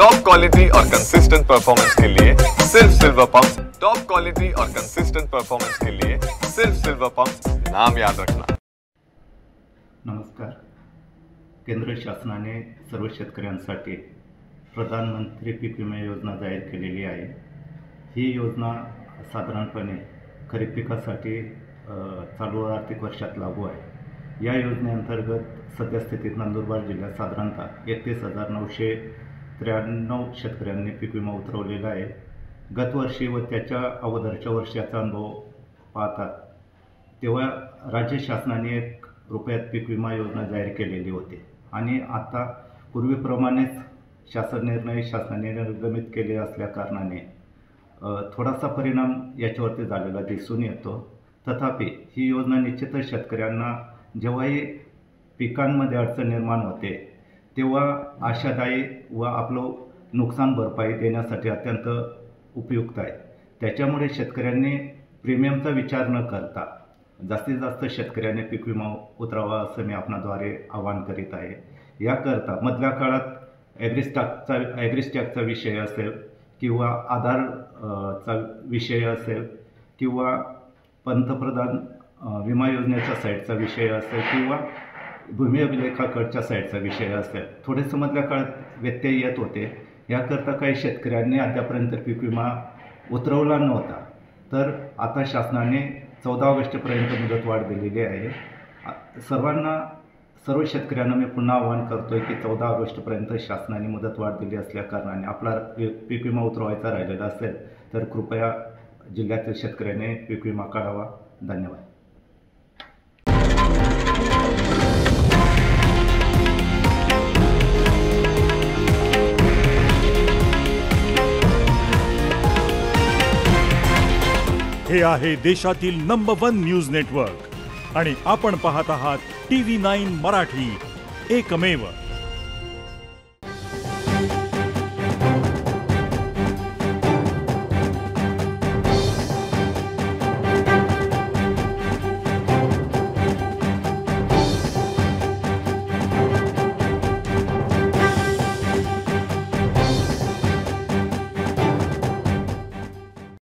Top quality और consistent performance के लिए सिर्फ सिल्वर पंप। टॉप क्वालिटी और कंसिस्टेंट परफॉर्मेंस के लिए सिर्फ सिल्वर पंप, नाम याद रखना। नमस्कार। केंद्र शासनाने सर्व शेतकऱ्यांसाठी प्रधानमंत्री पीक विमा योजना जाहीर केलेली आहे। ही योजना साधारणपणे खरीप पिकासाठी चालू आर्थिक वर्षात लागू आहे। या योजनेअंतर्गत सद्यस्थितीत नंदुरबार जिल्ह्यात साधारणतः 31,993 शेतकऱ्यांनी पीक विमा उतरवलेला आहे। गतवर्षी व त्याच्या अगोदरच्या वर्षाचा अनुभव पाहता तेव्हा राज्य शासनाने ₹1 पीक विमा योजना जाहीर केलेली होती आणि आता पूर्वीप्रमाणेच शासनाने निर्गमित केले असल्या कारणाने थोडासा परिणाम याच्यावरती झालेला दिसून येतो। तथापि ही योजना निश्चितच शेतकऱ्यांना जेव्हाही पिकांमध्ये अडचण निर्माण होते तेव्हा आशादायी व आपलं नुकसान भरपाई देण्यासाठी अत्यंत उपयुक्त आहे। त्याच्यामुळे शेतकऱ्यांनी प्रीमियमचा विचार न करता जास्तीत जास्त शेतकऱ्यांनी पीक विमा उतरावा असं मी आपणाद्वारे आवाहन करीत आहे। याकरता मधल्या काळात ॲग्रिस्टॅकचा विषय असेल किंवा आधारचा विषय असेल किंवा पंतप्रधान विमा योजनेच्या साईटचा विषय असेल किंवा भूमी अभिलेखाकडच्या साईटचा विषय असेल, थोडेसे मधल्या काळात व्यत्यय येत होते। याकरता काही शेतकऱ्यांनी अद्यापर्यंत पीक विमा उतरवला नव्हता, तर आता शासनाने 14 ऑगस्टपर्यंत मुदतवाढ दिलेली आहे। सर्व शेतकऱ्यांना मी पुन्हा आवाहन करतो की 14 ऑगस्टपर्यंत शासनाने मुदतवाढ दिली असल्या कारणाने आपला पीक विमा उतरवायचा राहिलेला असेल तर कृपया जिल्ह्यातील शेतकऱ्यांनी पीक विमा काढावा। धन्यवाद। हे आहे देशातील नंबर 1 न्यूज नेटवर्क आणि आपण पाहत आहात TV9 मराठी, एकमेव।